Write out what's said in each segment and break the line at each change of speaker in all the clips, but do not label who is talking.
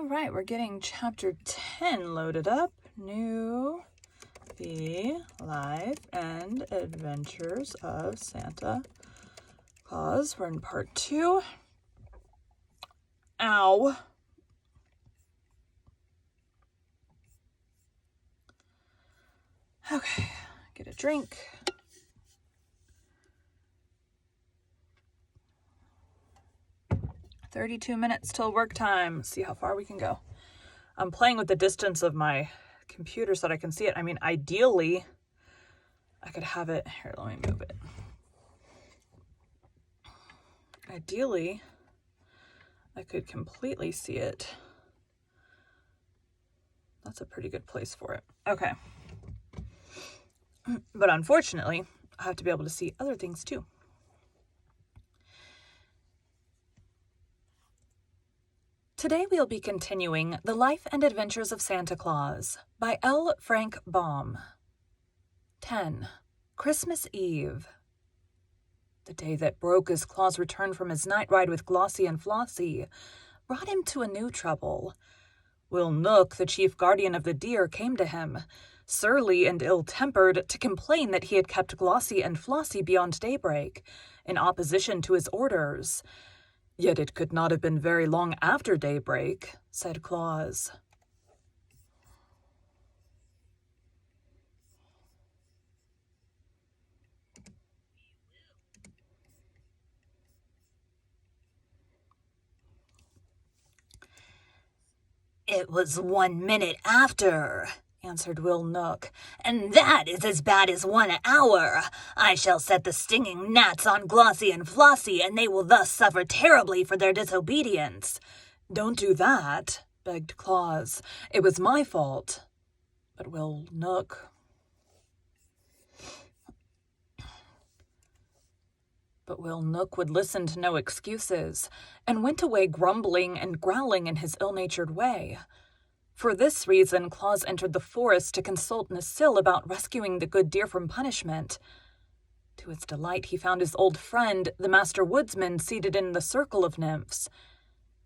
All right, we're getting chapter 10 loaded up. New, the life and adventures of Santa Claus. We're in part 2. Ow. Okay, get a drink. "32 minutes till work time." See how far we can go. I'm playing with the distance of my computer so that I can see it. I mean, ideally, I could have it... Here, let me move it. Ideally, I could completely see it. That's a pretty good place for it. Okay. But unfortunately, I have to be able to see other things too. Today we'll be continuing The Life and Adventures of Santa Claus by L. Frank Baum. 10. Christmas Eve. The day that broke as Claus returned from his night ride with Glossie and Flossie brought him to a new trouble. Will Nook, the chief guardian of the deer, came to him, surly and ill-tempered, to complain that he had kept Glossie and Flossie beyond daybreak, in opposition to his orders. "Yet it could not have been very long after daybreak," said Claus. "It was 1 minute after," answered Will Nook, "and that is as bad as 1 hour. I shall set the stinging gnats on Glossie and Flossie, and they will thus suffer terribly for their disobedience." "Don't do that," begged Claus. "It was my fault." But Will Nook would listen to no excuses, and went away grumbling and growling in his ill-natured way. For this reason, Claus entered the forest to consult Necile about rescuing the good deer from punishment. To his delight, he found his old friend, the master woodsman, seated in the circle of nymphs.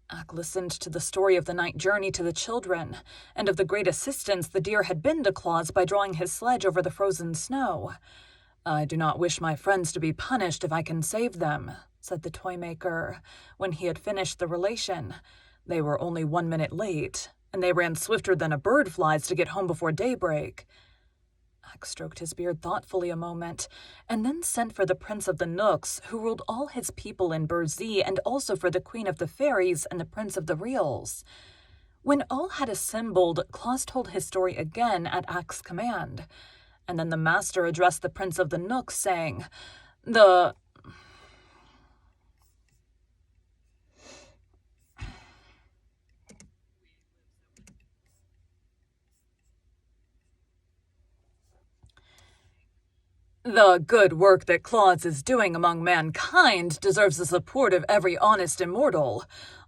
Ak listened to the story of the night journey to the children, and of the great assistance the deer had been to Claus by drawing his sledge over the frozen snow. "I do not wish my friends to be punished if I can save them," said the toy-maker, when he had finished the relation. "They were only 1 minute late, and they ran swifter than a bird flies to get home before daybreak." Ak stroked his beard thoughtfully a moment, and then sent for the Prince of the Nooks, who ruled all his people in Burzee, and also for the Queen of the Fairies and the Prince of the Reals. When all had assembled, Claus told his story again at Ak's command, and then the master addressed the Prince of the Nooks, saying, The good work that Claus is doing among mankind deserves the support of every honest immortal.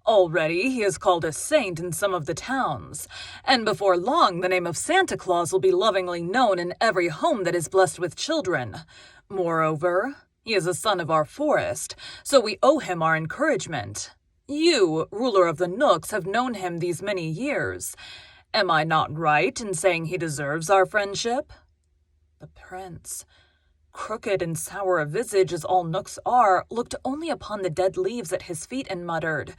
Already he is called a saint in some of the towns, and before long the name of Santa Claus will be lovingly known in every home that is blessed with children. Moreover, he is a son of our forest, so we owe him our encouragement. You, ruler of the Nooks, have known him these many years. Am I not right in saying he deserves our friendship?" The prince, crooked and sour of visage as all Nooks are, looked only upon the dead leaves at his feet and muttered,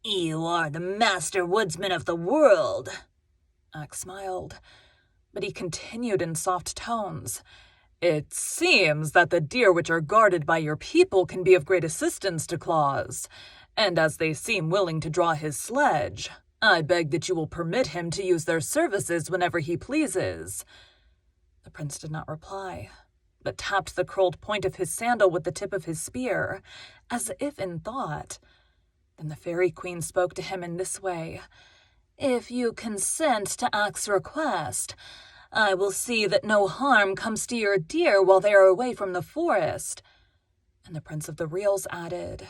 "You are the master woodsman of the world." Ak smiled, but he continued in soft tones, "It seems that the deer which are guarded by your people can be of great assistance to Claus, and as they seem willing to draw his sledge, I beg that you will permit him to use their services whenever he pleases." The prince did not reply, but tapped the curled point of his sandal with the tip of his spear, as if in thought. Then the fairy queen spoke to him in this way, "If you consent to Ak's request, I will see that no harm comes to your deer while they are away from the forest." And the Prince of the Reals added,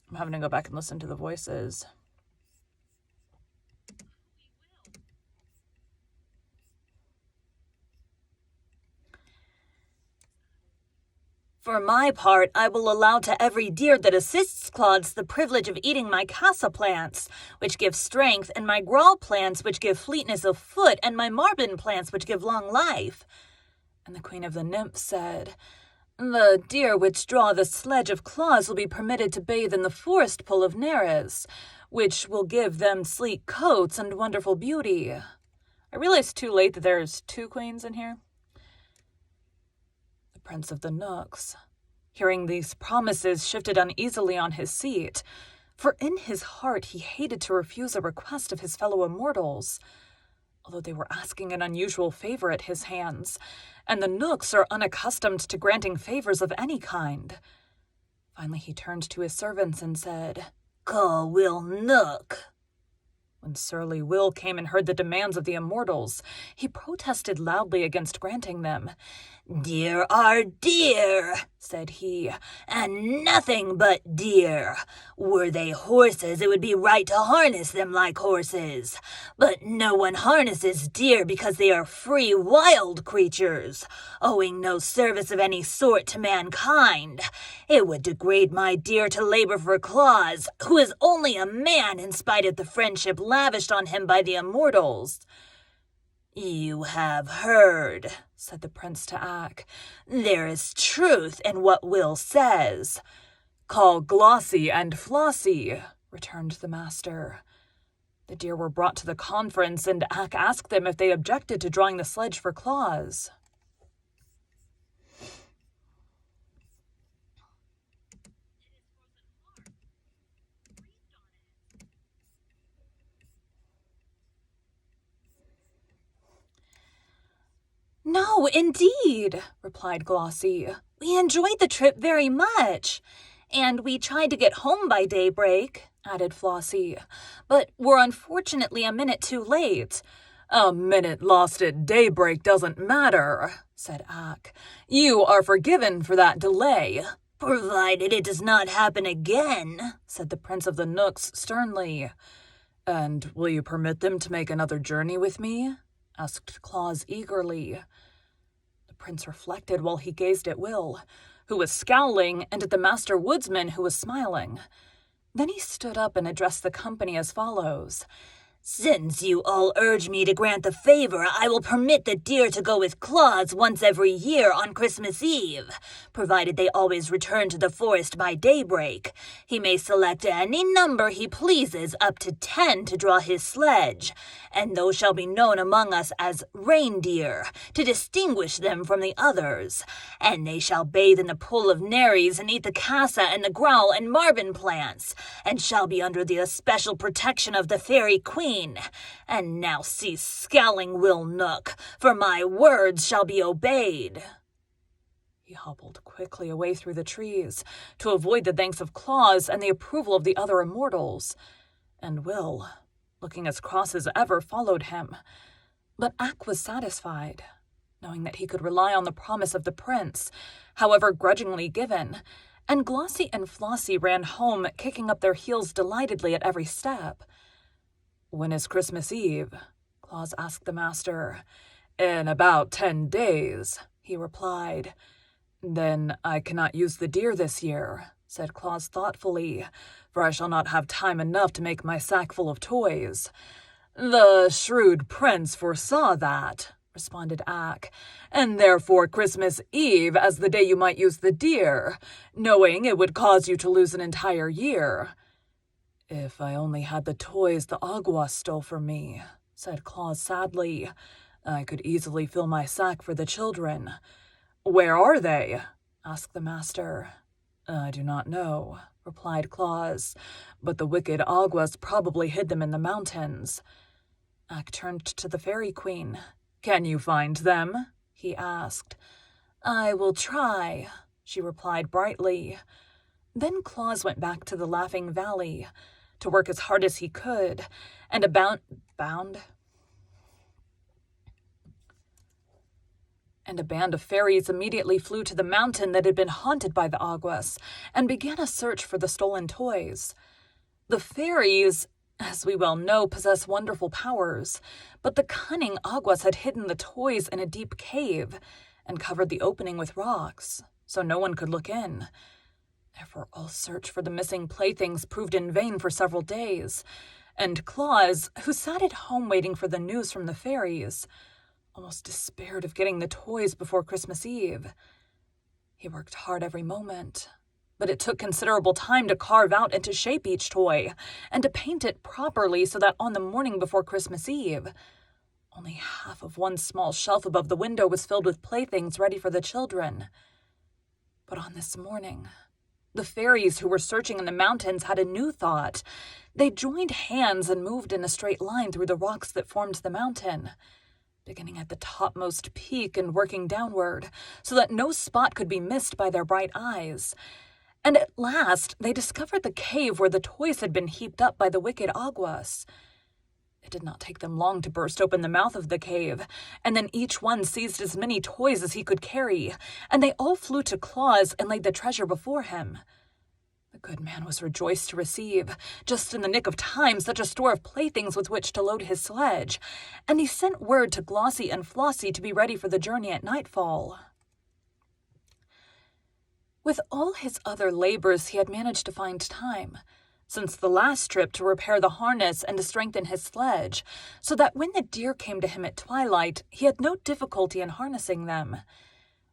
I'm having to go back and listen to the voices.
For my part, I will allow to every deer that assists Claus the privilege of eating my casa plants, which give strength, and my grawl plants, which give fleetness of foot, and my marbin plants, which give long life." And the Queen of the Nymphs said, "The deer which draw the sledge of Claus will be permitted to bathe in the forest pool of Neres, which will give them sleek coats and wonderful beauty." I realized too late that there's two queens in here. The Prince of the Knooks, hearing these promises, shifted uneasily on his seat, for in his heart he hated to refuse a request of his fellow immortals, although they were asking an unusual favor at his hands, and the Knooks are unaccustomed to granting favors of any kind. Finally he turned to his servants and said, "Call Will Knook." When surly Will came and heard the demands of the immortals, he protested loudly against granting them. "Deer are deer," said he, "and nothing but deer. Were they horses, it would be right to harness them like horses. But no one harnesses deer because they are free, wild creatures, owing no service of any sort to mankind. It would degrade my deer to labor for Claus, who is only a man in spite of the friendship lavished on him by the immortals." "You have heard," said the prince to Ak. "There is truth in what Will says."
"Call Glossy and Flossie," returned the master. The deer were brought to the conference, and Ak asked them if they objected to drawing the sledge for Claus.
"No, indeed," replied Glossy. "We enjoyed the trip very much. And we tried to get home by daybreak," added Flossie, "but were unfortunately a minute too late."
"A minute lost at daybreak doesn't matter," said Ak. "You are forgiven for that delay."
"Provided it does not happen again," said the Prince of the Knooks sternly.
"And will you permit them to make another journey with me?" asked Claus eagerly. The prince reflected while he gazed at Will, who was scowling, and at the master woodsman, who was smiling. Then he stood up and addressed the company as follows.
"Since you all urge me to grant the favor, I will permit the deer to go with Claus once every year on Christmas Eve, provided they always return to the forest by daybreak. He may select any number he pleases, up to 10, to draw his sledge, and those shall be known among us as reindeer, to distinguish them from the others. And they shall bathe in the pool of Neres and eat the casa and the growl and marbin plants, and shall be under the especial protection of the fairy queen. And now cease scowling, Will Knook, for my words shall be obeyed."
He hobbled quickly away through the trees to avoid the thanks of Claus and the approval of the other immortals, and Will, looking as cross as ever, followed him. But Ak was satisfied, knowing that he could rely on the promise of the prince, however grudgingly given, and Glossy and Flossie ran home, kicking up their heels delightedly at every step. "When is Christmas Eve?" Claus asked the master. "In about 10 days, he replied. "Then I cannot use the deer this year," said Claus thoughtfully, "for I shall not have time enough to make my sack full of toys." "The shrewd prince foresaw that," responded Ak, "and therefore Christmas Eve as the day you might use the deer, knowing it would cause you to lose an entire year." "If I only had the toys the Aguas stole from me," said Claus sadly, "I could easily fill my sack for the children." "Where are they?" asked the master. "I do not know," replied Claus, "but the wicked Aguas probably hid them in the mountains." Ak turned to the fairy queen. "Can you find them?" he asked.
"I will try," she replied brightly.
Then Claus went back to the Laughing Valley to work as hard as he could, and a band of fairies immediately flew to the mountain that had been haunted by the Aguas and began a search for the stolen toys. The fairies, as we well know, possess wonderful powers, but the cunning Aguas had hidden the toys in a deep cave and covered the opening with rocks,
so no one could look in. Therefore, all search for the missing playthings proved in vain for several days, and Claus, who sat at home waiting for the news from the fairies, almost despaired of getting the toys before Christmas Eve. He worked hard every moment, but it took considerable time to carve out and to shape each toy, and to paint it properly so that on the morning before Christmas Eve, only half of one small shelf above the window was filled with playthings ready for the children. But on this morning, the fairies who were searching in the mountains had a new thought. They joined hands and moved in a straight line through the rocks that formed the mountain, beginning at the topmost peak and working downward, so that no spot could be missed by their bright eyes. And at last they discovered the cave where the toys had been heaped up by the wicked Aguas. It did not take them long to burst open the mouth of the cave, and then each one seized as many toys as he could carry, and they all flew to Claus and laid the treasure before him. The good man was rejoiced to receive, just in the nick of time, such a store of playthings with which to load his sledge, and he sent word to Glossie and Flossie to be ready for the journey at nightfall. With all his other labors, he had managed to find time, since the last trip, to repair the harness and to strengthen his sledge, so that when the deer came to him at twilight, he had no difficulty in harnessing them.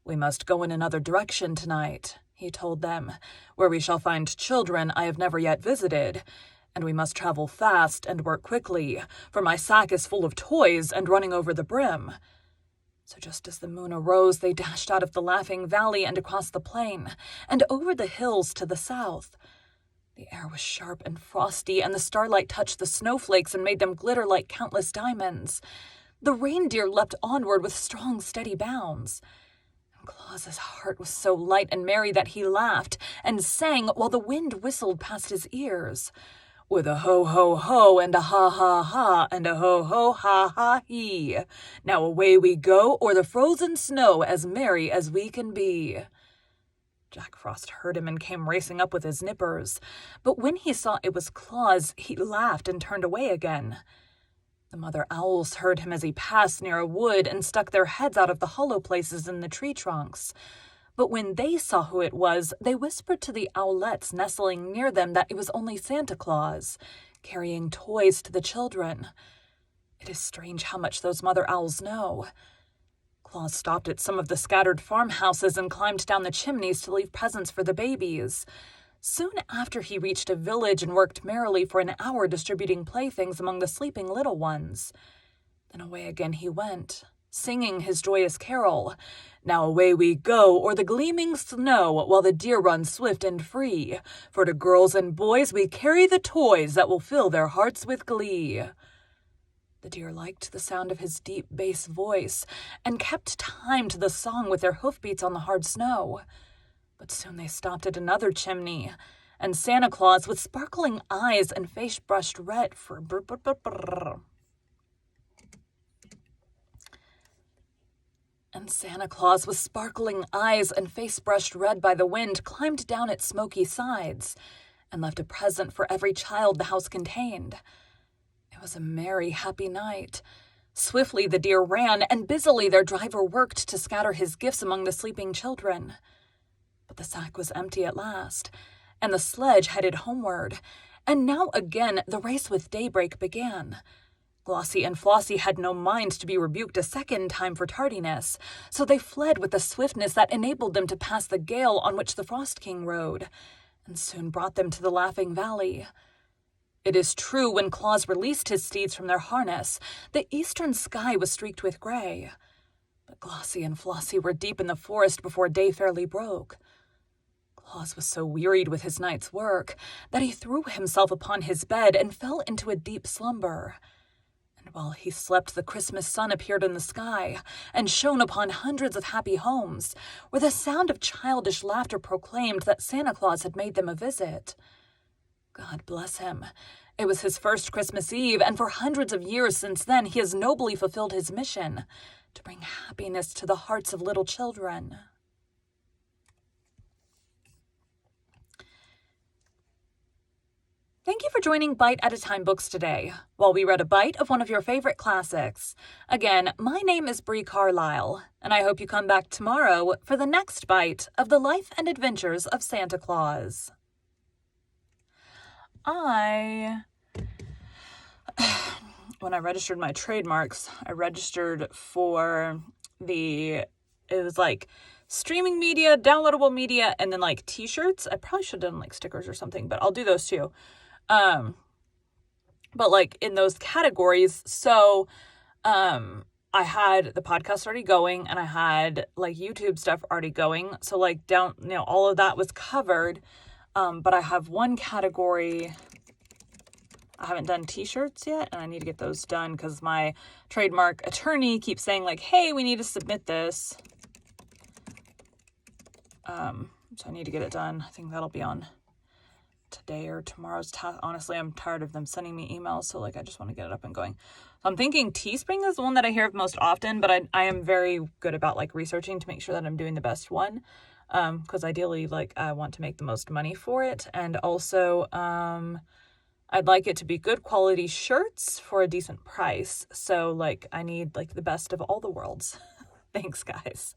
"We must go in another direction tonight," he told them, "where we shall find children I have never yet visited, and we must travel fast and work quickly, for my sack is full of toys and running over the brim." So just as the moon arose, they dashed out of the Laughing Valley and across the plain, and over the hills to the south. The air was sharp and frosty, and the starlight touched the snowflakes and made them glitter like countless diamonds. The reindeer leapt onward with strong, steady bounds. And Claus's heart was so light and merry that he laughed and sang while the wind whistled past his ears. "With a ho, ho, ho, and a ha, ha, ha, and a ho, ho, ha, ha, he. Now away we go o'er the frozen snow, as merry as we can be." Jack Frost heard him and came racing up with his nippers, but when he saw it was Claus, he laughed and turned away again. The mother owls heard him as he passed near a wood and stuck their heads out of the hollow places in the tree trunks. But when they saw who it was, they whispered to the owlets nestling near them that it was only Santa Claus, carrying toys to the children. It is strange how much those mother owls know. Claus stopped at some of the scattered farmhouses and climbed down the chimneys to leave presents for the babies. Soon after, he reached a village and worked merrily for an hour distributing playthings among the sleeping little ones. Then away again he went, singing his joyous carol, "Now away we go o'er the gleaming snow, while the deer run swift and free. For to girls and boys we carry the toys that will fill their hearts with glee." The deer liked the sound of his deep bass voice and kept time to the song with their hoofbeats on the hard snow. But soon they stopped at another chimney, and Santa Claus, with sparkling eyes and face brushed red for And Santa Claus, with sparkling eyes and face brushed red by the wind, climbed down its smoky sides and left a present for every child the house contained. It was a merry, happy night. Swiftly the deer ran, and busily their driver worked to scatter his gifts among the sleeping children. But the sack was empty at last, and the sledge headed homeward, and now again the race with daybreak began. Glossie and Flossie had no mind to be rebuked a second time for tardiness, so they fled with a swiftness that enabled them to pass the gale on which the Frost King rode, and soon brought them to the Laughing Valley. It is true, when Claus released his steeds from their harness, the eastern sky was streaked with gray. But Glossie and Flossie were deep in the forest before day fairly broke. Claus was so wearied with his night's work that he threw himself upon his bed and fell into a deep slumber. And while he slept, the Christmas sun appeared in the sky and shone upon hundreds of happy homes, where the sound of childish laughter proclaimed that Santa Claus had made them a visit. God bless him. It was his first Christmas Eve, and for hundreds of years since then he has nobly fulfilled his mission to bring happiness to the hearts of little children.
Thank you for joining Bite at a Time Books today, while we read a bite of one of your favorite classics. Again, my name is Bree Carlisle, and I hope you come back tomorrow for the next bite of the life and adventures of Santa Claus. When I registered my trademarks, I registered for it was like streaming media, downloadable media, and then like t-shirts. I probably should have done like stickers or something, but I'll do those too. But like in those categories, so I had the podcast already going and I had like YouTube stuff already going. So like all of that was covered. But I have one category. I haven't done t-shirts yet, and I need to get those done because my trademark attorney keeps saying like, hey, we need to submit this. So I need to get it done. I think that'll be on today or tomorrow's task. Honestly, I'm tired of them sending me emails, so like I just want to get it up and going. So I'm thinking Teespring is the one that I hear of most often, but I am very good about like researching to make sure that I'm doing the best one. Because ideally, like I want to make the most money for it, and also I'd like it to be good quality shirts for a decent price. So like I need like the best of all the worlds. Thanks, guys.